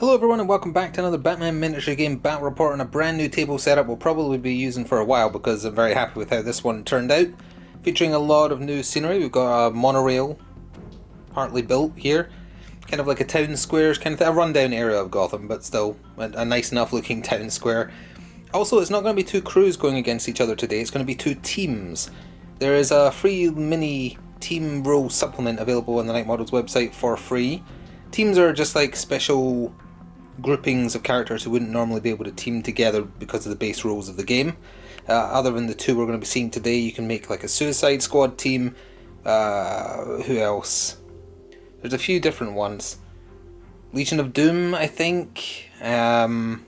Hello everyone and welcome back to another Batman miniature game battle report on a brand new table setup we'll probably be using for a while because I'm very happy with how this one turned out. Featuring a lot of new scenery, we've got a monorail partly built here. Kind of like a town square, kind of a rundown area of Gotham, but still a nice enough looking town square. Also, it's not going to be two crews going against each other today, it's going to be two teams. There is a free mini team rule supplement available on the Night Models website for free. Teams are just like special groupings of characters who wouldn't normally be able to team together because of the base rules of the game. Other than the two we're going to be seeing today, you can make like a Suicide Squad team. Who else? There's a few different ones. Legion of Doom, I think, and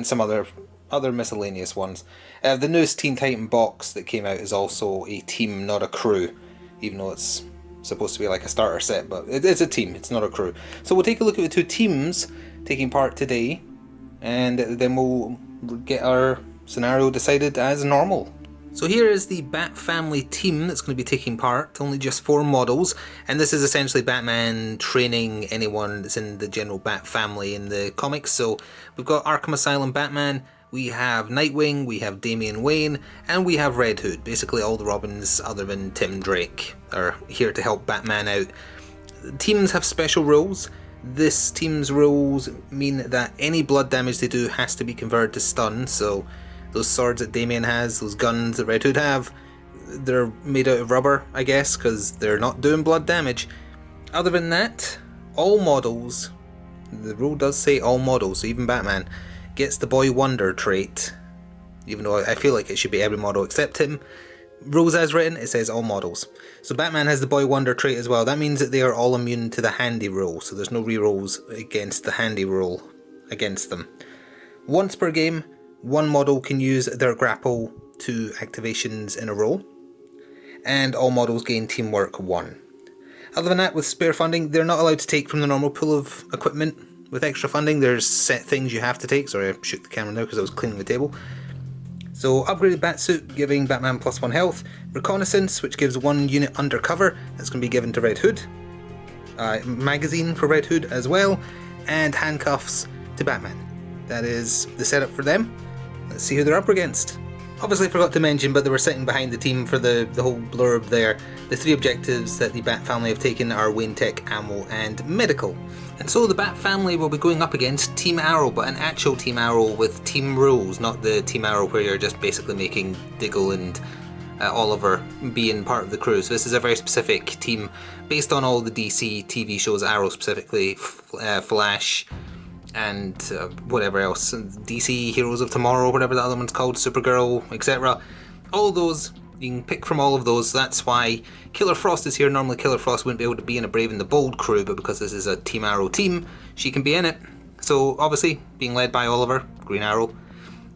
some other miscellaneous ones. The newest Teen Titan box that came out is also a team, not a crew, even though it's supposed to be like a starter set, but it's a team, it's not a crew. So we'll take a look at the two teams taking part today, and then we'll get our scenario decided as normal. So here is the Bat Family team that's going to be taking part, only just 4 models, and this is essentially Batman training anyone that's in the general Bat Family in the comics. So we've got Arkham Asylum Batman, we have Nightwing, we have Damian Wayne, and we have Red Hood. Basically all the Robins other than Tim Drake are here to help Batman out. Teams have special rules. This team's rules mean that any blood damage they do has to be converted to stun, so those swords that Damian has, those guns that Red Hood have, they're made out of rubber, I guess, because they're not doing blood damage. Other than that, all models, the rule does say all models, so even Batman, gets the Boy Wonder trait, even though I feel like it should be every model except him. Rules as written, it says all models. So Batman has the Boy Wonder trait as well. That means that they are all immune to the handy rule, so there's no rerolls against the handy rule against them. Once per game, one model can use their grapple 2 activations in a row, and all models gain teamwork 1. Other than that, with spare funding, they're not allowed to take from the normal pool of equipment. With extra funding, there's set things you have to take. Sorry, I shook the camera now because I was cleaning the table. So upgraded Batsuit, giving Batman +1 health. Reconnaissance, which gives 1 unit undercover, that's going to be given to Red Hood. Magazine for Red Hood as well. And handcuffs to Batman. That is the setup for them. Let's see who they're up against. Obviously I forgot to mention, but they were sitting behind the team for the whole blurb there. The 3 objectives that the Bat Family have taken are Wayne Tech, Ammo and Medical. And so the Bat Family will be going up against Team Arrow, but an actual Team Arrow with team rules, not the Team Arrow where you're just basically making Diggle and Oliver being part of the crew. So this is a very specific team based on all the DC TV shows, Arrow specifically, Flash, and whatever else, DC Heroes of Tomorrow, whatever the other one's called, Supergirl, etc. All of those, you can pick from all of those. That's why Killer Frost is here. Normally Killer Frost wouldn't be able to be in a Brave and the Bold crew, but because this is a Team Arrow team, she can be in it. So obviously, being led by Oliver, Green Arrow,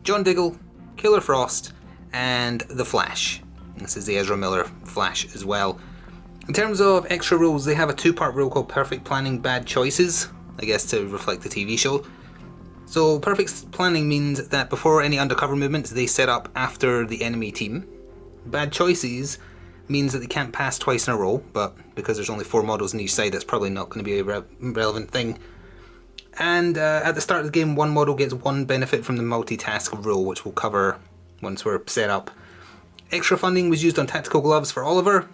John Diggle, Killer Frost, and the Flash. This is the Ezra Miller Flash as well. In terms of extra rules, they have a 2-part rule called Perfect Planning Bad Choices, I guess to reflect the TV show. So perfect planning means that before any undercover movements, they set up after the enemy team. Bad choices means that they can't pass twice in a row, but because there's only 4 models on each side, that's probably not going to be a relevant thing. And at the start of the game, one model gets 1 benefit from the multitask rule, which we'll cover once we're set up. Extra funding was used on tactical gloves for Oliver,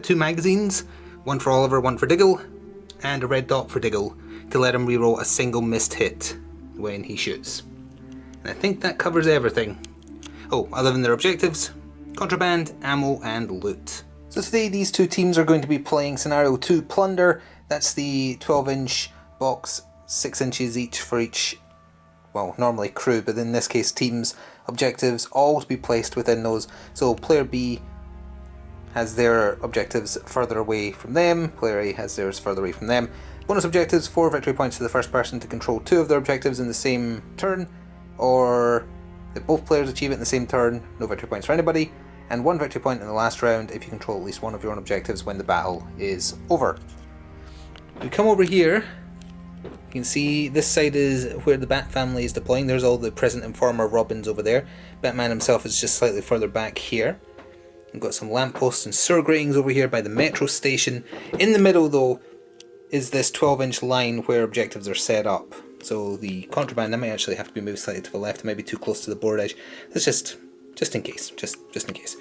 2 magazines, 1 for Oliver, 1 for Diggle, and a red dot for Diggle to let him reroll a single missed hit when he shoots. And I think that covers everything. Oh, other than their objectives, contraband, ammo, and loot. So today these two teams are going to be playing Scenario 2 Plunder. That's the 12-inch box, 6 inches each for each, well, normally crew, but in this case teams' objectives all to be placed within those. So player B has their objectives further away from them, player A has theirs further away from them. Bonus objectives, 4 victory points to the first person to control 2 of their objectives in the same turn, or if both players achieve it in the same turn, no victory points for anybody, and 1 victory point in the last round if you control at least 1 of your own objectives when the battle is over. We come over here, you can see this side is where the Bat Family is deploying. There's all the present and former Robins over there. Batman himself is just slightly further back here. We've got some lampposts and sewer gratings over here by the metro station. In the middle though is this 12-inch line where objectives are set up. So the contraband, that might actually have to be moved slightly to the left. It might be too close to the board edge. That's just in case. Just in case.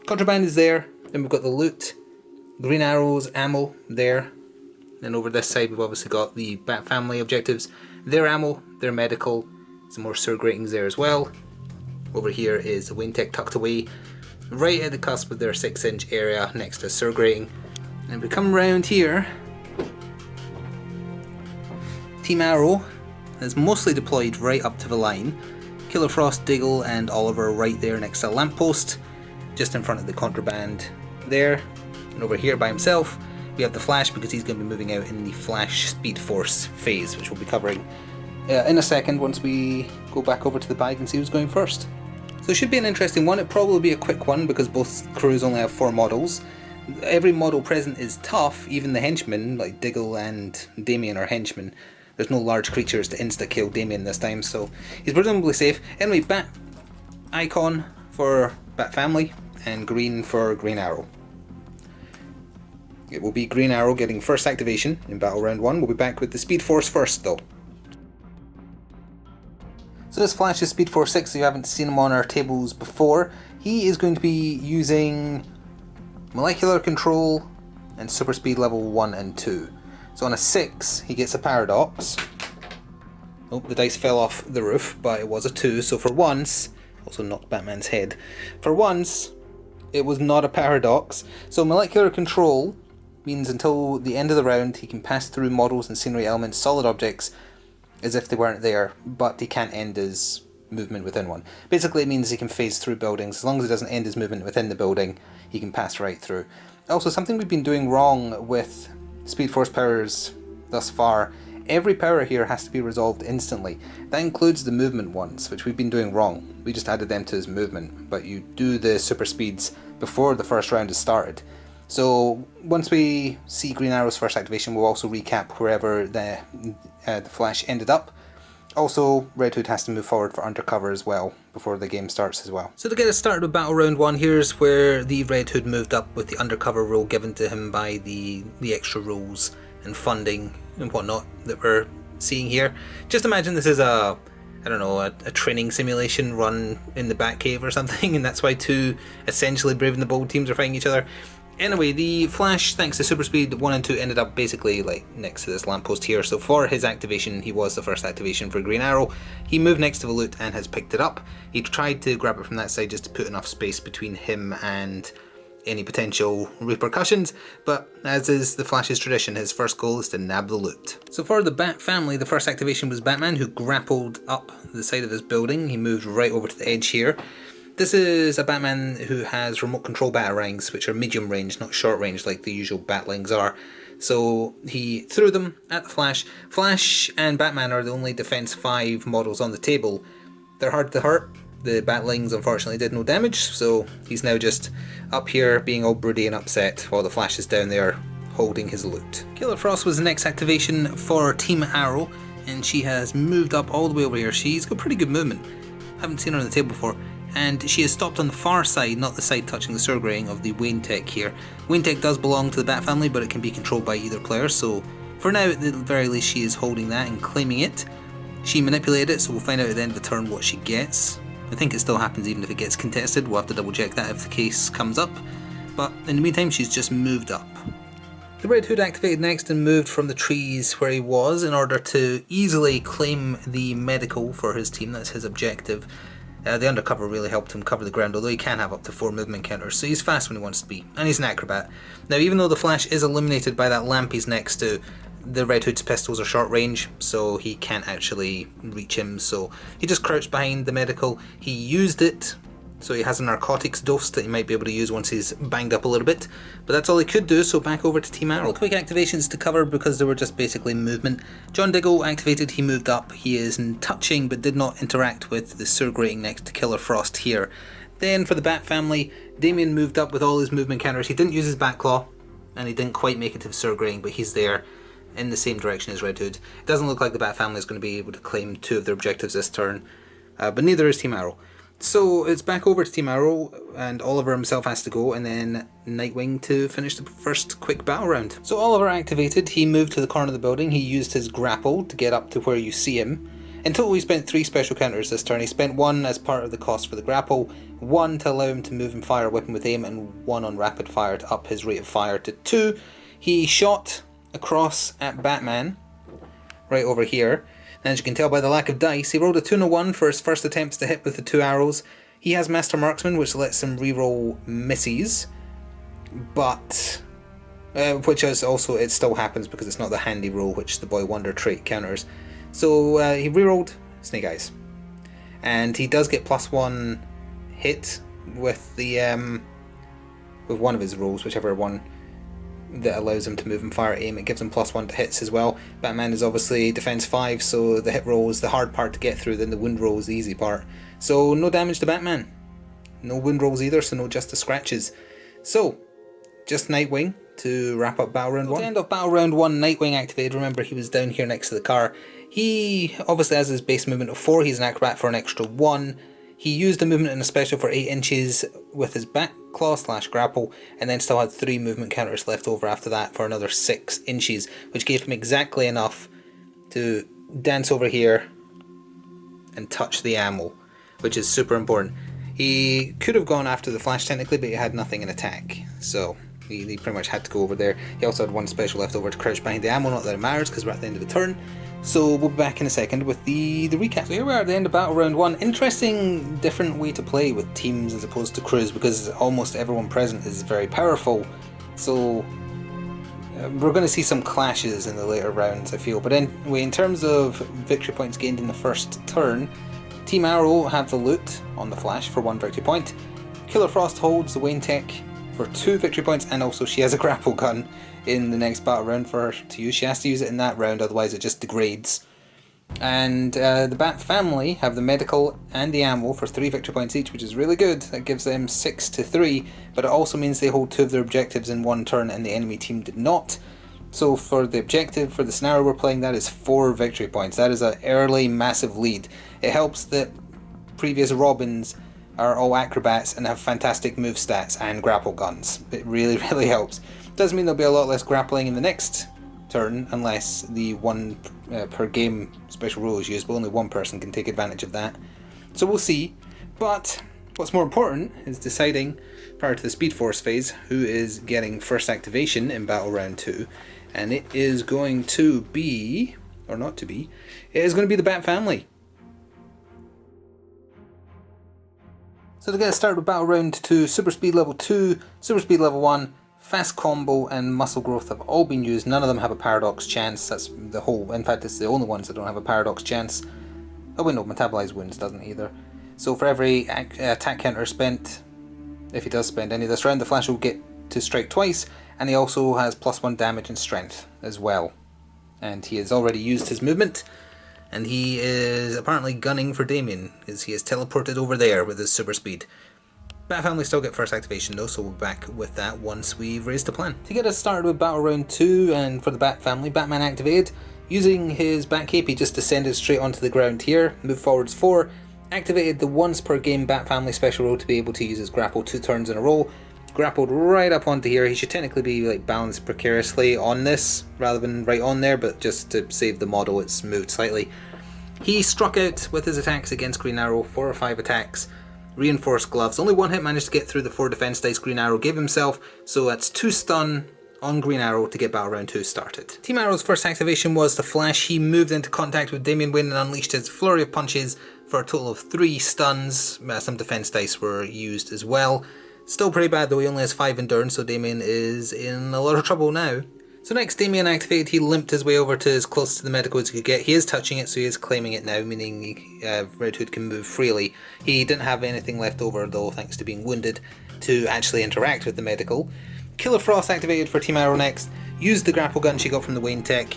Contraband is there. Then we've got the loot. Green arrows, ammo there. Then over this side we've obviously got the Bat Family objectives. Their ammo, their medical. Some more Sur gratings there as well. Over here is the Wayne Tech tucked away, right at the cusp of their 6-inch area next to Sur grating. And we come around here. Team Arrow is mostly deployed right up to the line. Killer Frost, Diggle and Oliver right there next to the lamppost, just in front of the contraband there. And over here by himself we have the Flash, because he's going to be moving out in the Flash Speed Force phase, which we'll be covering in a second once we go back over to the bag and see who's going first. So it should be an interesting one. It'll probably be a quick one because both crews only have 4 models. Every model present is tough, even the henchmen, like Diggle and Damien are henchmen. There's no large creatures to insta-kill Damien this time, so he's presumably safe. Anyway, Bat icon for Bat Family and green for Green Arrow. It will be Green Arrow getting first activation in Battle Round 1. We'll be back with the Speed Force first though. So this Flash is Speed Force 6, so you haven't seen him on our tables before. He is going to be using Molecular Control and Super Speed level 1 and 2. So on a 6 he gets a Paradox. Oh, the dice fell off the roof, but it was a 2, so for once, also knocked Batman's head. For once, it was not a Paradox. So Molecular Control means until the end of the round he can pass through models and scenery elements, solid objects, as if they weren't there, but he can't end his movement within one. Basically it means he can phase through buildings. As long as he doesn't end his movement within the building, he can pass right through. Also, something we've been doing wrong with Speed Force powers thus far, every power here has to be resolved instantly. That includes the movement ones, which we've been doing wrong. We just added them to his movement, but you do the super speeds before the first round is started. So once we see Green Arrow's first activation, we'll also recap wherever the Flash ended up. Also, Red Hood has to move forward for undercover as well before the game starts as well. So to get us started with Battle Round 1, here's where the Red Hood moved up with the undercover role given to him by the extra rules and funding and whatnot that we're seeing here. Just imagine this is a training simulation run in the Batcave or something, and that's why two essentially Brave and the Bold teams are fighting each other. Anyway, the Flash, thanks to Super Speed 1 and 2, ended up basically like next to this lamppost here. So for his activation, he was the first activation for Green Arrow. He moved next to the loot and has picked it up. He tried to grab it from that side just to put enough space between him and any potential repercussions, but as is the Flash's tradition, his first goal is to nab the loot. So for the Bat Family, the first activation was Batman, who grappled up the side of this building. He moved right over to the edge here. This is a Batman who has remote control batarangs, which are medium range, not short range like the usual Batlings are. So he threw them at the Flash. Flash and Batman are the only Defense 5 models on the table. They're hard to hurt. The Batlings unfortunately did no damage, so he's now just up here being all broody and upset while the Flash is down there holding his loot. Killer Frost was the next activation for Team Arrow, and she has moved up all the way over here. She's got pretty good movement. Haven't seen her on the table before. And she has stopped on the far side, not the side touching the Sur grating of the Wayne Tech here. Wayne Tech does belong to the Bat Family, but it can be controlled by either player, so for now at the very least she is holding that and claiming it. She manipulated it, so we'll find out at the end of the turn what she gets. I think it still happens even if it gets contested. We'll have to double check that if the case comes up, but in the meantime she's just moved up. The Red Hood activated next and moved from the trees where he was in order to easily claim the medical for his team. That's his objective. The undercover really helped him cover the ground, although he can have up to 4 movement counters, so he's fast when he wants to be, and he's an acrobat. Now, even though the Flash is illuminated by that lamp he's next to, the Red Hood's pistols are short range, so he can't actually reach him, so he just crouched behind the medical. He used it, so he has a narcotics dose that he might be able to use once he's banged up a little bit, but that's all he could do, so back over to Team Arrow. Quick activations to cover because they were just basically movement. John Diggle activated, he moved up. He is touching but did not interact with the Sur grating next to Killer Frost here. Then for the Bat Family, Damien moved up with all his movement counters. He didn't use his Bat Claw, and he didn't quite make it to the Sur grating, but he's there in the same direction as Red Hood. It doesn't look like the Bat Family is going to be able to claim 2 of their objectives this turn, but neither is Team Arrow. So it's back over to Team Arrow, and Oliver himself has to go, and then Nightwing to finish the first quick battle round. So Oliver activated, he moved to the corner of the building, he used his grapple to get up to where you see him. In total he spent 3 special counters this turn. He spent 1 as part of the cost for the grapple, 1 to allow him to move and fire a weapon with aim, and 1 on rapid fire to up his rate of fire to 2. He shot across at Batman, right over here. And as you can tell by the lack of dice, he rolled a 2 and a 1 for his first attempts to hit with the 2 arrows. He has Master Marksman, which lets him reroll misses, but which is also, it still happens because it's not the handy roll which the Boy Wonder trait counters. So he rerolled Snake Eyes, and he does get +1 hit with the with one of his rolls, whichever one that allows him to move and fire aim. It gives him +1 to hits as well. Batman is obviously defense 5, so the hit roll is the hard part to get through, then the wound roll is the easy part. So no damage to Batman. No wound rolls either, so no just the scratches. So, just Nightwing to wrap up Battle Round 1. At the end of Battle Round 1, Nightwing activated. Remember, he was down here next to the car. He obviously has his base movement of 4, he's an acrobat for an extra 1. He used a movement and a special for 8 inches with his back claw / grapple, and then still had 3 movement counters left over after that for another 6 inches, which gave him exactly enough to dance over here and touch the ammo, which is super important. He could have gone after the flash technically, but he had nothing in attack, so he pretty much had to go over there. He also had 1 special left over to crouch behind the ammo, not that it matters because we're at the end of the turn. So we'll be back in a second with the recap. So here we are at the end of Battle Round 1. Interesting, different way to play with teams as opposed to crews, because almost everyone present is very powerful. So we're going to see some clashes in the later rounds, I feel. But anyway, in terms of victory points gained in the first turn, Team Arrow have the loot on the Flash for 1 victory point. Killer Frost holds the Wayne Tech for 2 victory points, and also she has a grapple gun in the next battle round for her to use. She has to use it in that round, otherwise it just degrades. And the Bat family have the medical and the ammo for 3 victory points each, which is really good. That gives them 6 to 3, but it also means they hold 2 of their objectives in 1 turn and the enemy team did not. So for the objective, for the scenario we're playing, that is 4 victory points. That is an early massive lead. It helps that previous Robins are all acrobats and have fantastic move stats and grapple guns. It really, really helps. Does mean there'll be a lot less grappling in the next turn unless the 1 per game special rule is used, but only 1 person can take advantage of that. So we'll see. But what's more important is deciding prior to the Speed Force phase who is getting first activation in Battle Round 2, and it is going to be, or not to be, it is going to be the Bat family. So to get started with Battle Round 2, Super Speed Level 2, Super Speed Level 1, Fast Combo and Muscle Growth have all been used. None of them have a Paradox chance. That's the whole, in fact it's the only ones that don't have a Paradox chance. Oh wait, no, Metabolize Wounds doesn't either. So for every attack counter spent, if he does spend any this round, the Flash will get to strike twice, and he also has +1 damage and strength as well. And he has already used his movement, and he is apparently gunning for Damien, because he is teleported over there with his super speed. Bat family still get first activation though, so we'll be back with that once we've raised a plan. To get us started with Battle Round 2, and for the Bat family, Batman activated. Using his Bat Cape, he just descended straight onto the ground here, moved forwards 4, activated the once per game Bat family special roll to be able to use his grapple 2 turns in a row. Grappled right up onto here. He should technically be like balanced precariously on this rather than right on there, but just to save the model it's moved slightly. He struck out with his attacks against Green Arrow, 4 or 5 attacks. Reinforced gloves. Only 1 hit managed to get through the 4 defense dice Green Arrow gave himself, so that's 2 stun on Green Arrow to get Battle Round 2 started. Team Arrow's first activation was the Flash. He moved into contact with Damian Wayne and unleashed his flurry of punches for a total of 3 stuns. Some defense dice were used as well. Still pretty bad though, he only has 5 endurance, so Damian is in a lot of trouble now. So next Damian activated, he limped his way over to as close to the medical as he could get. He is touching it, so he is claiming it now, meaning Red Hood can move freely. He didn't have anything left over though, thanks to being wounded, to actually interact with the medical. Killer Frost activated for Team Arrow next, used the grapple gun she got from the Wayne Tech,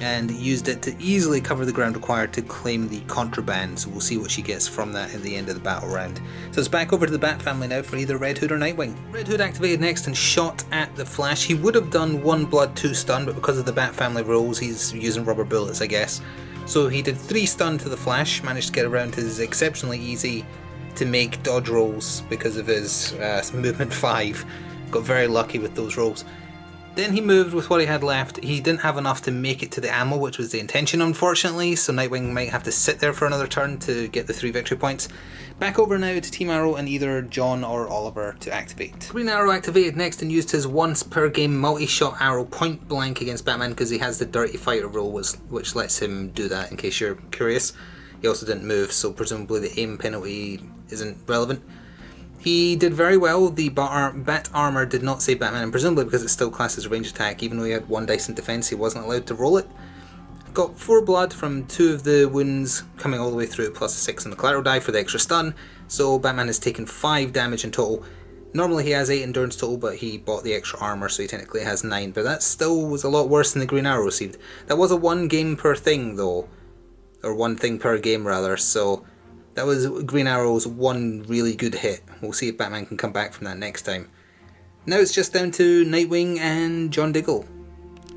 and used it to easily cover the ground required to claim the contraband, so we'll see what she gets from that at the end of the battle round. So it's back over to the Bat family now for either Red Hood or Nightwing. Red Hood activated next and shot at the Flash. He would have done 1 blood 2 stun, but because of the Bat family rules he's using rubber bullets I guess. So he did 3 stun to the Flash, managed to get around his exceptionally easy to make dodge rolls because of his movement 5. Got very lucky with those rolls. Then he moved with what he had left. He didn't have enough to make it to the ammo, which was the intention, unfortunately, so Nightwing might have to sit there for another turn to get the 3 victory points. Back over now to Team Arrow and either John or Oliver to activate. Green Arrow activated next and used his once per game multi-shot arrow point blank against Batman because he has the Dirty Fighter rule, which lets him do that, in case you're curious. He also didn't move, so presumably the aim penalty isn't relevant. He did very well. The bat armor did not save Batman, and presumably because it's still classed as a range attack, even though he had 1 dice in defense, he wasn't allowed to roll it. Got 4 blood from 2 of the wounds coming all the way through, plus a 6 on the collateral die for the extra stun, so Batman has taken 5 damage in total. Normally he has 8 endurance total, but he bought the extra armor, so he technically has 9, but that still was a lot worse than the Green Arrow received. That was a 1 game per thing though, or 1 thing per game rather, so that was Green Arrow's 1 really good hit. We'll see if Batman can come back from that next time. Now it's just down to Nightwing and John Diggle.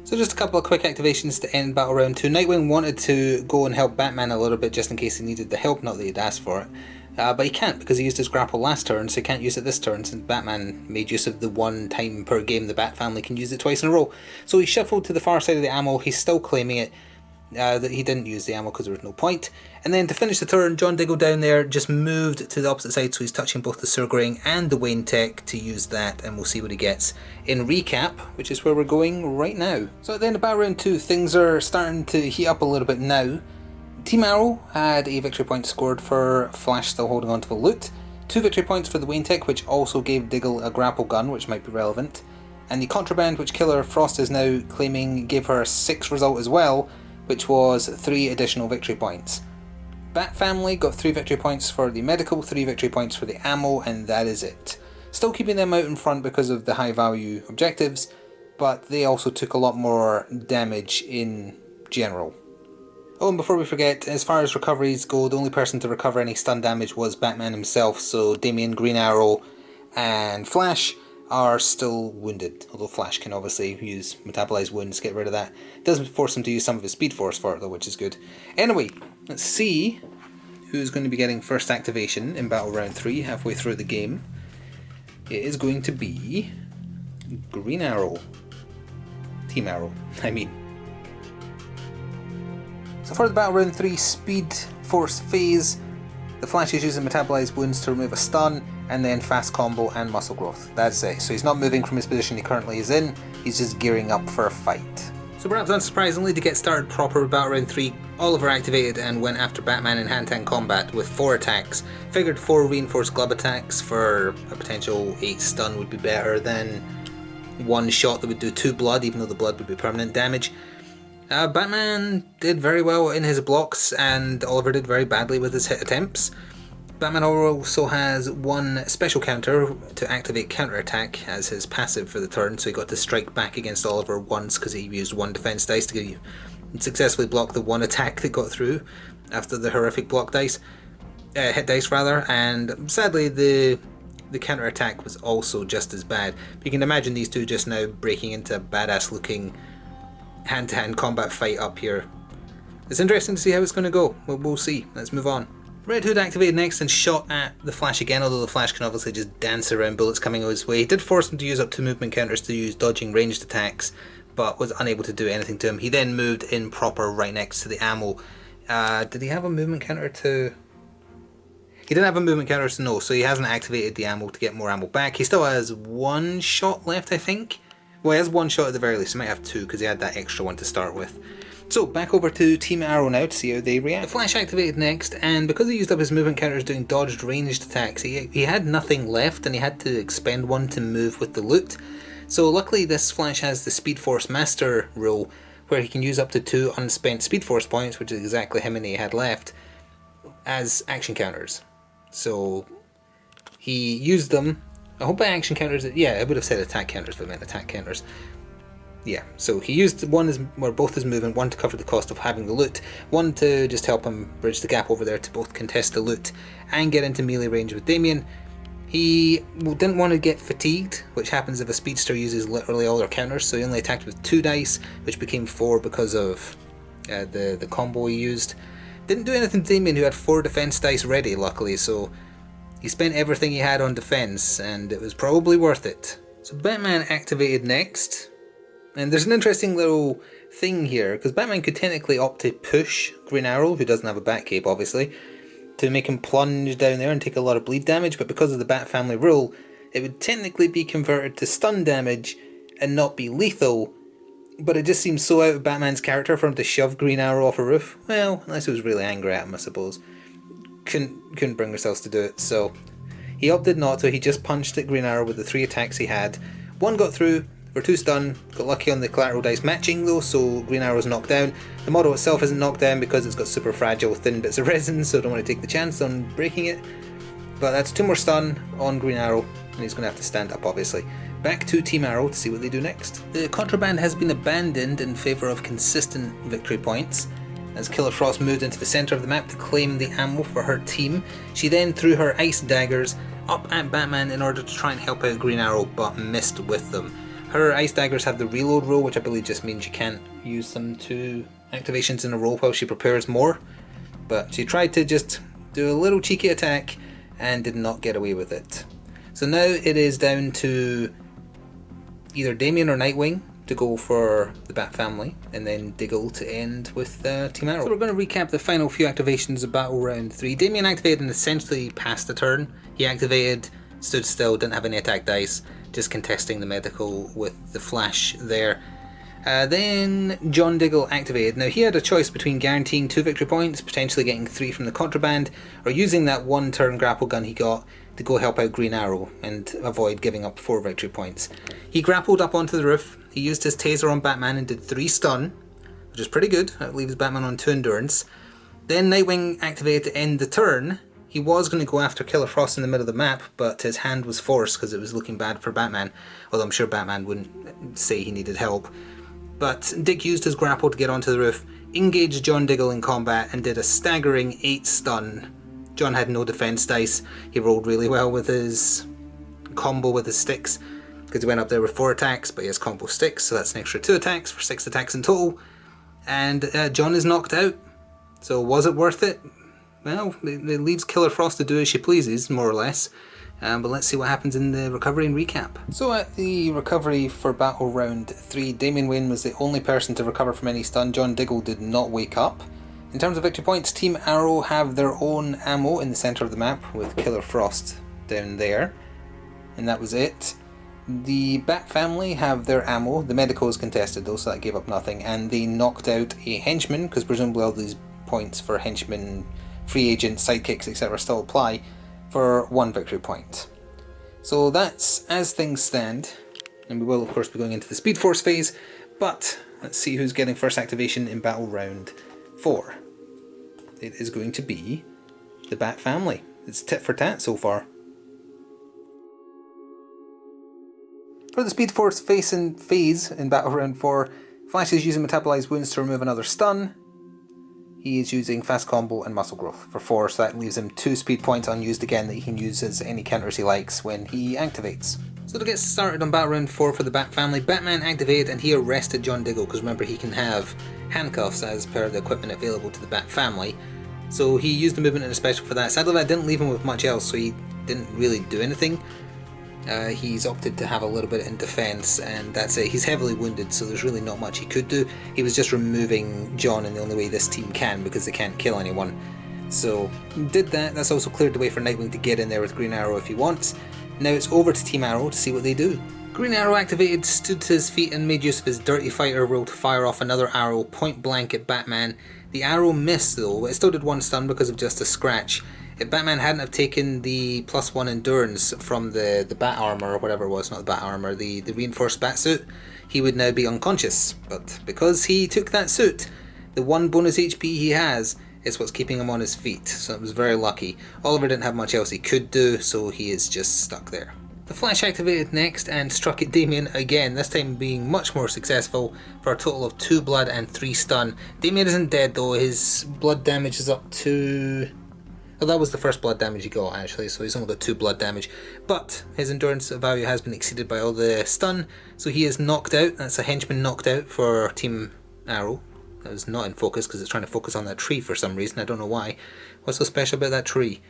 So just a couple of quick activations to end Battle Round 2. Nightwing wanted to go and help Batman a little bit just in case he needed the help, not that he'd asked for it. But he can't because he used his grapple last turn, so he can't use it this turn since Batman made use of the 1 time per game the Bat family can use it twice in a row. So he shuffled to the far side of the ammo. He's still claiming it. That he didn't use the ammo because there was no point. And then to finish the turn, John Diggle down there just moved to the opposite side, so he's touching both the Surgring and the Wayne Tech to use that, and we'll see what he gets in recap, which is where we're going right now. So at the end of Battle Round 2, things are starting to heat up a little bit now. Team Arrow had a victory point scored for Flash still holding on to the loot, 2 victory points for the Wayne Tech, which also gave Diggle a grapple gun, which might be relevant, and the Contraband, which Killer Frost is now claiming, gave her a 6 result as well, which was 3 additional victory points. Bat Family got 3 victory points for the medical, 3 victory points for the ammo, and that is it. Still keeping them out in front because of the high value objectives, but they also took a lot more damage in general. Oh, and before we forget, as far as recoveries go, the only person to recover any stun damage was Batman himself, so Damian, Green Arrow, and Flash are still wounded, although Flash can obviously use metabolized wounds to get rid of that. It does force him to use some of his Speed Force for it though, which is good. Anyway, let's see who's going to be getting first activation in Battle Round 3 halfway through the game. It is going to be Green Arrow. Team Arrow, I mean. So for the Battle Round 3 Speed Force phase, the Flash is using metabolized wounds to remove a stun, and then fast combo and muscle growth. That's it. So he's not moving from his position he currently is in, he's just gearing up for a fight. So perhaps unsurprisingly, to get started proper with Battle Round 3, Oliver activated and went after Batman in hand-to-hand combat with 4 attacks. Figured 4 reinforced glove attacks for a potential 8 stun would be better than 1 shot that would do 2 blood, even though the blood would be permanent damage. Batman did very well in his blocks and Oliver did very badly with his hit attempts. Batman also has 1 special counter to activate counterattack as his passive for the turn, so he got to strike back against Oliver once because he used 1 defense dice to successfully block the 1 attack that got through after the horrific block dice, hit dice rather, and sadly the counterattack was also just as bad. But you can imagine these two just now breaking into a badass looking hand-to-hand combat fight up here. It's interesting to see how it's going to go. We'll see. Let's move on. Red Hood activated next and shot at the Flash again, although the Flash can obviously just dance around bullets coming his way. He did force him to use up 2 movement counters to use dodging ranged attacks, but was unable to do anything to him. He then moved in proper right next to the ammo. Did he have a movement counter to... He didn't have a movement counter to no, so he hasn't activated the ammo to get more ammo back. He still has 1 shot left, I think. Well, he has 1 shot at the very least. He might have 2 because he had that extra one to start with. So, back over to Team Arrow now to see how they react. The Flash activated next, and because he used up his movement counters doing dodged ranged attacks, he had nothing left and he had to expend 1 to move with the loot. So luckily this Flash has the Speed Force Master rule, where he can use up to 2 unspent Speed Force points, which is exactly how many he had left, as action counters. So, he used them. I hope by action counters, yeah, I would have said attack counters if I meant attack counters. Yeah, so he used both his movement, 1 to cover the cost of having the loot, 1 to just help him bridge the gap over there to both contest the loot and get into melee range with Damian. He didn't want to get fatigued, which happens if a speedster uses literally all their counters, so he only attacked with 2 dice, which became 4 because of the combo he used. Didn't do anything to Damian, who had 4 defense dice ready, luckily, so He spent everything he had on defense, and it was probably worth it. So Batman activated next, and there's an interesting little thing here, because Batman could technically opt to push Green Arrow, who doesn't have a bat cape obviously, to make him plunge down there and take a lot of bleed damage, but because of the Bat Family rule, it would technically be converted to stun damage and not be lethal. But it just seems so out of Batman's character for him to shove Green Arrow off a roof. Well, unless he was really angry at him, I suppose. Couldn't bring themselves to do it, so he opted not to. He just punched at Green Arrow with the 3 attacks he had. 1 got through for 2 stun, got lucky on the collateral dice matching though, so Green Arrow's knocked down. The model itself isn't knocked down because it's got super fragile thin bits of resin, so I don't want to take the chance on breaking it. But that's 2 more stun on Green Arrow, and he's going to have to stand up obviously. Back to Team Arrow to see what they do next. The Contraband has been abandoned in favour of consistent victory points. As Killer Frost moved into the centre of the map to claim the ammo for her team, she then threw her ice daggers up at Batman in order to try and help out Green Arrow, but missed with them. Her ice daggers have the reload rule, which I believe just means you can't use them 2 activations in a row while she prepares more. But she tried to just do a little cheeky attack and did not get away with it. So now it is down to either Damian or Nightwing to go for the Bat Family, and then Diggle to end with Team Arrow. So we're going to recap the final few activations of Battle Round 3. Damian activated and essentially passed the turn. He activated, stood still, didn't have any attack dice, just contesting the medical with the flash there. Then John Diggle activated. Now he had a choice between guaranteeing 2 victory points, potentially getting 3 from the Contraband, or using that 1 turn grapple gun he got to go help out Green Arrow and avoid giving up 4 victory points. He grappled up onto the roof, he used his taser on Batman and did 3 stun, which is pretty good. That leaves Batman on 2 endurance. Then Nightwing activated to end the turn. He was going to go after Killer Frost in the middle of the map, but his hand was forced because it was looking bad for Batman, although I'm sure Batman wouldn't say he needed help. But Dick used his grapple to get onto the roof, engaged John Diggle in combat, and did a staggering 8 stun. John had no defense dice. He rolled really well with his combo with his sticks, because he went up there with 4 attacks, but he has combo sticks, so that's an extra 2 attacks for 6 attacks in total. And John is knocked out. So was it worth it? Well, it leaves Killer Frost to do as she pleases, more or less. But let's see what happens in the recovery and recap. So at the recovery for Battle Round 3, Damian Wayne was the only person to recover from any stun. John Diggle did not wake up. In terms of victory points, Team Arrow have their own ammo in the centre of the map, with Killer Frost down there. And that was it. The Bat Family have their ammo. The medical is contested though, so that gave up nothing. And they knocked out a henchman, because presumably all these points for henchmen, free agents, sidekicks, etc. still apply, for 1 victory point. So that's as things stand, and we will of course be going into the Speed Force phase, but let's see who's getting first activation in Battle Round 4. It is going to be the Bat Family. It's tit for tat so far. For the Speed Force phase in Battle Round 4, Flash is using Metabolized Wounds to remove another stun. He is using Fast Combo and Muscle Growth for 4, so that leaves him 2 speed points unused again that he can use as any counters he likes when he activates. So to get started on Battle Round 4 for the Bat Family, Batman activated and he arrested John Diggle, because remember he can have handcuffs as per the equipment available to the Bat Family. So he used the movement and a special for that. Sadly that didn't leave him with much else, so he didn't really do anything. He's opted to have a little bit in defense, and that's it. He's heavily wounded, so there's really not much he could do. He was just removing John in the only way this team can, because they can't kill anyone. So did that. That's also cleared the way for Nightwing to get in there with Green Arrow if he wants. Now it's over to Team Arrow to see what they do. Green Arrow activated, stood to his feet and made use of his Dirty Fighter rule to fire off another arrow point blank at Batman. The arrow missed though, it still did 1 stun because of just a scratch. If Batman hadn't have taken the +1 endurance from the bat armor, or whatever it was, not the bat armor, the reinforced bat suit, he would now be unconscious. But because he took that suit, the 1 bonus HP he has is what's keeping him on his feet, so it was very lucky. Oliver didn't have much else he could do, so he is just stuck there. The Flash activated next and struck at Damian again, this time being much more successful for a total of 2 blood and 3 stun. Damian isn't dead though, his blood damage is up to... well, that was the first blood damage he got actually, so he's only got 2 blood damage. But his endurance value has been exceeded by all the stun, so he is knocked out. That's a henchman knocked out for Team Arrow. That was not in focus because it's trying to focus on that tree for some reason, I don't know why. What's so special about that tree?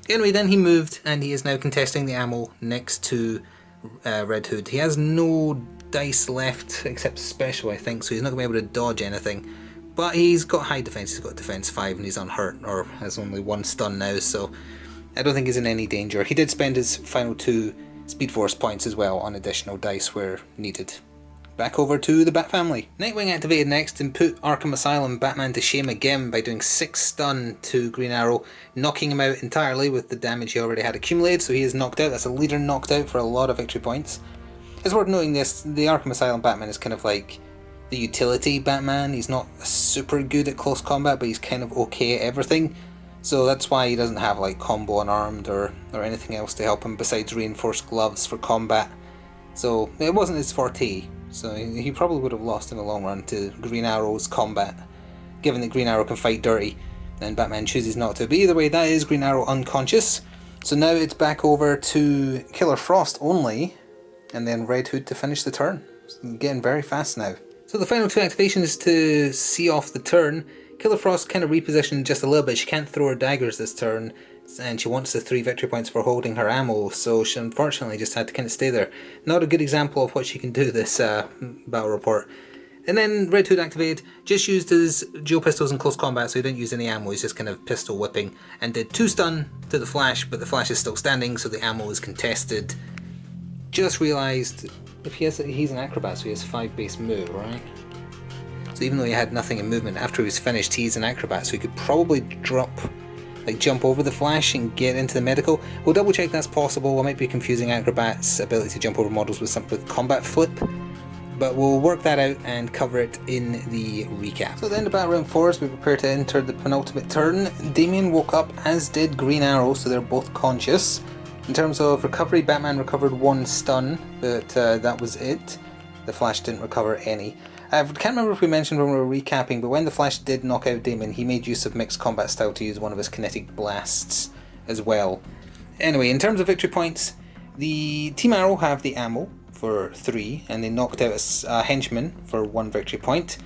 Anyway, then he moved and he is now contesting the ammo next to Red Hood. He has no dice left except special, I think, so he's not going to be able to dodge anything. But he's got high defense, he's got defense 5 and he's unhurt, or has only 1 stun now, so I don't think he's in any danger. He did spend his final 2 Speed Force points as well on additional dice where needed. Back over to the Bat family. Nightwing activated next and put Arkham Asylum Batman to shame again by doing 6 stun to Green Arrow, knocking him out entirely with the damage he already had accumulated, so he is knocked out. That's a leader knocked out for a lot of victory points. It's worth noting this, the Arkham Asylum Batman is kind of like the utility Batman. He's not super good at close combat, but he's kind of okay at everything. So that's why he doesn't have like combo unarmed or anything else to help him besides reinforced gloves for combat. So it wasn't his forte. So he probably would have lost in the long run to Green Arrow's combat, given that Green Arrow can fight dirty, and Batman chooses not to. But either way, that is Green Arrow unconscious. So now it's back over to Killer Frost only, and then Red Hood to finish the turn. It's getting very fast now. So the final 2 activations to see off the turn. Killer Frost kind of repositioned just a little bit. She can't throw her daggers this turn, and she wants the 3 victory points for holding her ammo, so she unfortunately just had to kind of stay there. Not a good example of what she can do this battle report. And then Red Hood activated, just used his dual pistols in close combat, so he didn't use any ammo, he's just kind of pistol whipping, and did 2 stun to the Flash, but the Flash is still standing, so the ammo is contested. Just realised, if he's an acrobat, so he has 5 base move, right? So even though he had nothing in movement, after he was finished, he's an acrobat, so he could probably jump over the Flash and get into the medical. We'll double check that's possible. I might be confusing Acrobat's ability to jump over models with combat flip, but we'll work that out and cover it in the recap. So at the end of Battle Round 4, as we prepare to enter the penultimate turn, Damian woke up, as did Green Arrow, so they're both conscious. In terms of recovery, Batman recovered 1 stun, but that was it. The Flash didn't recover any. I can't remember if we mentioned when we were recapping, but when the Flash did knock out Damian, he made use of mixed combat style to use one of his kinetic blasts as well. Anyway, in terms of victory points, the Team Arrow have the ammo for 3, and they knocked out a henchman for 1 victory point.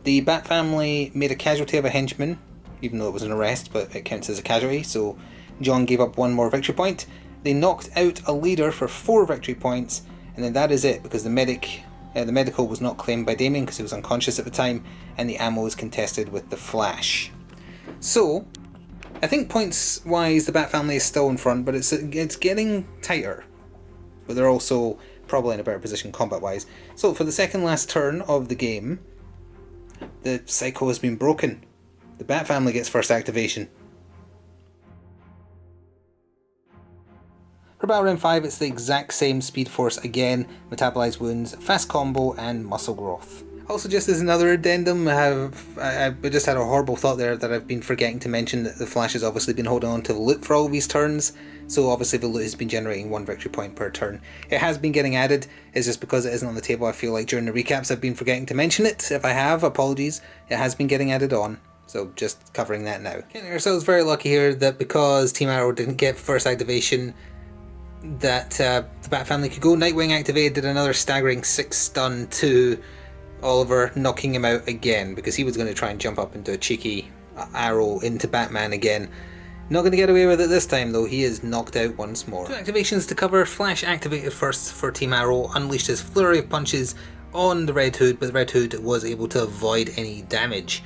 The Bat family made a casualty of a henchman, even though it was an arrest, but it counts as a casualty, so John gave up 1 more victory point. They knocked out a leader for 4 victory points, and then that is it, because the medical was not claimed by Damian because he was unconscious at the time, and the ammo is contested with the Flash. So, I think points wise the Bat family is still in front, but it's getting tighter. But they're also probably in a better position combat wise. So for the second last turn of the game, the cycle has been broken. The Bat family gets first activation. For Battle Round 5, it's the exact same Speed Force again, Metabolize Wounds, Fast Combo, and Muscle Growth. Also, just as another addendum, I just had a horrible thought there that I've been forgetting to mention that the Flash has obviously been holding on to the loot for all of these turns, so obviously the loot has been generating 1 victory point per turn. It has been getting added, it's just because it isn't on the table. I feel like during the recaps I've been forgetting to mention it. If I have, apologies. It has been getting added on. So just covering that now. Counting ourselves very lucky here that because Team Arrow didn't get first activation, that the Bat family could go. Nightwing activated, did another staggering 6 stun to Oliver, knocking him out again because he was going to try and jump up into a cheeky arrow into Batman again. Not going to get away with it this time though, he is knocked out once more. 2 activations to cover. Flash activated first for Team Arrow, unleashed his flurry of punches on the Red Hood, but the Red Hood was able to avoid any damage.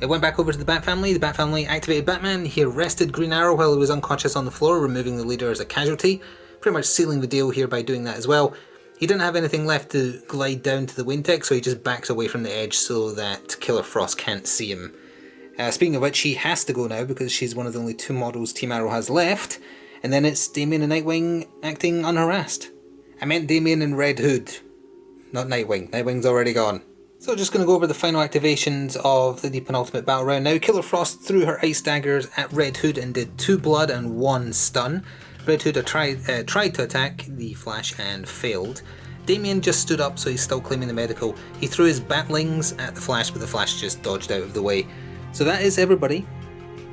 It went back over to the Bat family. The Bat family activated Batman. He arrested Green Arrow while he was unconscious on the floor, removing the leader as a casualty. Pretty much sealing the deal here by doing that as well. He didn't have anything left to glide down to the wind tech, so he just backs away from the edge so that Killer Frost can't see him. Speaking of which, she has to go now because she's one of the only 2 models Team Arrow has left. And then it's Damian and Nightwing acting unharassed. I meant Damian and Red Hood, not Nightwing. Nightwing's already gone. So just going to go over the final activations of the penultimate battle round now. Killer Frost threw her ice daggers at Red Hood and did 2 blood and 1 stun. Red Hood tried to attack the Flash and failed. Damian just stood up, so he's still claiming the medical. He threw his batlings at the Flash, but the Flash just dodged out of the way. So that is everybody.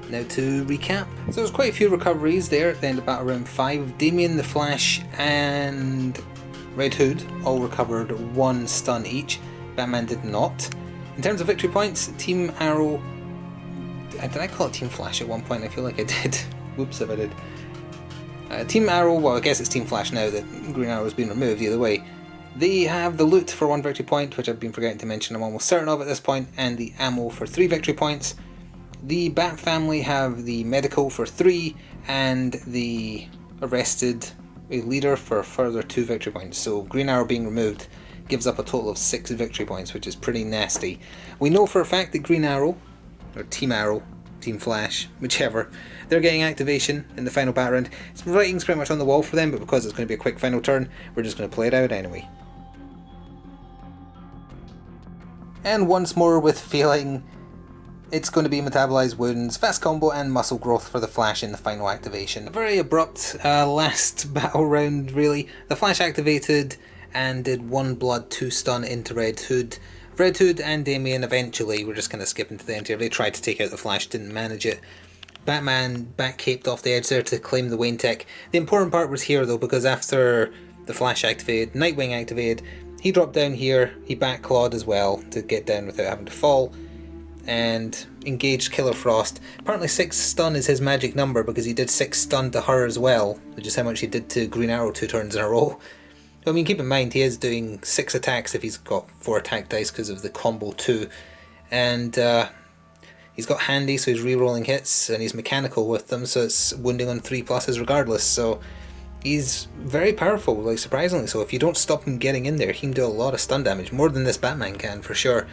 Now to recap. So there's quite a few recoveries there at the end of Battle Round 5. Damian, the Flash and Red Hood all recovered 1 stun each. Batman did not. In terms of victory points, Team Arrow... Did I call it Team Flash at one point? I feel like I did. Whoops if I did. Team Arrow, well I guess it's Team Flash now that Green Arrow has been removed, either way. They have the loot for 1 victory point, which I've been forgetting to mention, I'm almost certain of at this point, and the ammo for 3 victory points. The Bat family have the medical for 3, and the arrested a leader for a further 2 victory points. So Green Arrow being removed gives up a total of 6 victory points, which is pretty nasty. We know for a fact that Green Arrow, or Team Arrow, Team Flash, whichever, they're getting activation in the final battle round. Writing's pretty much on the wall for them, but because it's going to be a quick final turn, we're just going to play it out anyway. And once more with feeling, it's going to be Metabolized Wounds, Fast Combo and Muscle Growth for the Flash in the final activation. A very abrupt last battle round really. The Flash activated and did 1 blood, 2 stun into Red Hood. Red Hood and Damian eventually, we're just kind of skipping to the end here, they tried to take out the Flash, didn't manage it. Batman back-caped off the edge there to claim the Wayne Tech. The important part was here though, because after the Flash activated, Nightwing activated, he dropped down here, he back-clawed as well to get down without having to fall, and engaged Killer Frost. Apparently 6 stun is his magic number because he did 6 stun to her as well, which is how much he did to Green Arrow 2 turns in a row. I mean, keep in mind he is doing 6 attacks if he's got 4 attack dice because of the combo 2, and he's got handy so he's re-rolling hits, and he's mechanical with them so it's wounding on 3 pluses regardless, so he's very powerful, like surprisingly so. If you don't stop him getting in there, he can do a lot of stun damage, more than this Batman can for sure.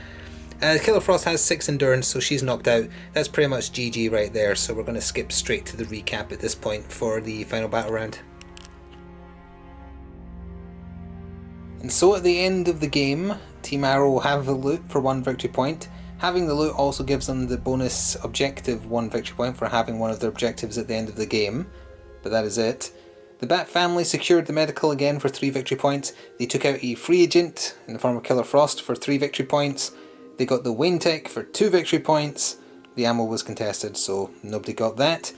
Killer Frost has 6 endurance, so she's knocked out. That's pretty much GG right there, so we're going to skip straight to the recap at this point for the final battle round. And so at the end of the game, Team Arrow will have the loot for 1 victory point. Having the loot also gives them the bonus objective 1 victory point for having one of their objectives at the end of the game, but that is it. The Bat family secured the medical again for 3 victory points. They took out a free agent in the form of Killer Frost for 3 victory points. They got the Wayne Tech for 2 victory points. The ammo was contested, so nobody got that.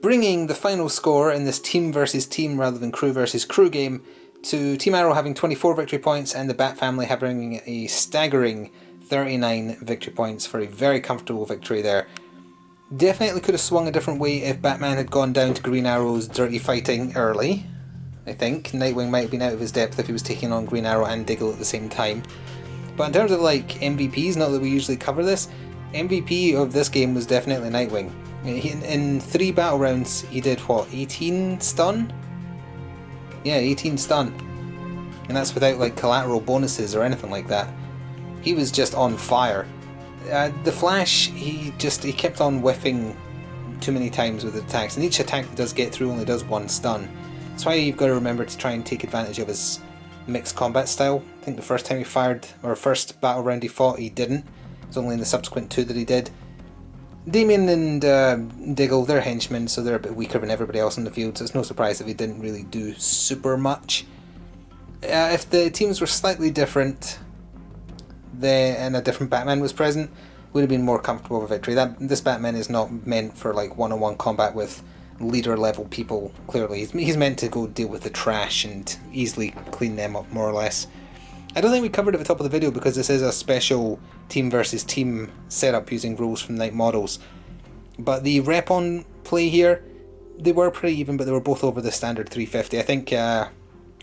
Bringing the final score in this team versus team rather than crew versus crew game to Team Arrow having 24 victory points and the Bat family having a staggering 39 victory points for a very comfortable victory there. Definitely could have swung a different way if Batman had gone down to Green Arrow's dirty fighting early. I think Nightwing might have been out of his depth if he was taking on Green Arrow and Diggle at the same time. But in terms of like MVPs, not that we usually cover this, MVP of this game was definitely Nightwing. In 3 battle rounds he did what, 18 stun? Yeah, 18 stun. And that's without like collateral bonuses or anything like that. He was just on fire. The Flash, he kept on whiffing too many times with attacks, and each attack that does get through only does 1 stun. That's why you've got to remember to try and take advantage of his mixed combat style. I think the first time he fired, or first battle round he fought, he didn't. It was only in the subsequent 2 that he did. Damian and Diggle, they're henchmen, so they're a bit weaker than everybody else in the field, so it's no surprise that he didn't really do super much. If the teams were slightly different, and a different Batman was present, would have been more comfortable with a victory. This Batman is not meant for like one-on-one combat with leader level people, clearly. He's meant to go deal with the trash and easily clean them up more or less. I don't think we covered it at the top of the video because this is a special team versus team setup using rules from Night Models. But the rep on play here, they were pretty even, but they were both over the standard 350. I think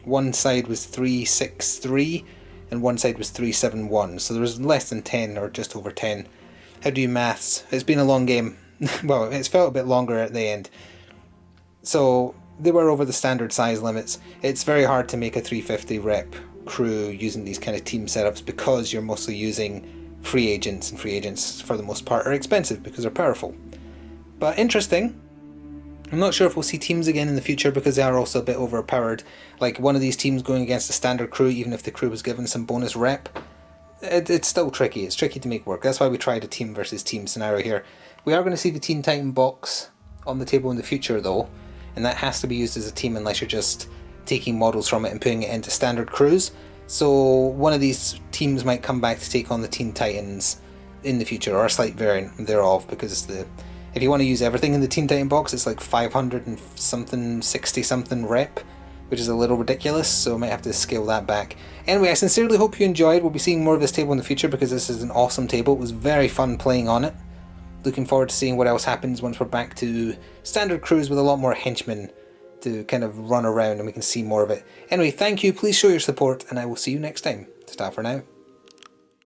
one side was 363 and one side was 371, so there was less than 10 or just over 10. How do you maths? It's been a long game. Well, it's felt a bit longer at the end. So they were over the standard size limits. It's very hard to make a 350 rep crew using these kind of team setups because you're mostly using free agents, and free agents for the most part are expensive because they're powerful. But interesting. I'm not sure if we'll see teams again in the future because they are also a bit overpowered. Like one of these teams going against a standard crew, even if the crew was given some bonus rep, it's still tricky. It's tricky to make work. That's why we tried a team versus team scenario here. We are going to see the Teen Titan box on the table in the future though, and that has to be used as a team unless you're just taking models from it and putting it into standard crews. So one of these teams might come back to take on the Teen Titans in the future, or a slight variant thereof, because if you want to use everything in the Teen Titan box, it's like 500 and something, 60 something rep, which is a little ridiculous, so I might have to scale that back. Anyway, I sincerely hope you enjoyed. We'll be seeing more of this table in the future because this is an awesome table. It was very fun playing on it. Looking forward to seeing what else happens once we're back to standard crews with a lot more henchmen to kind of run around and we can see more of it. Anyway, thank you, please show your support, and I will see you next time. Ta for now.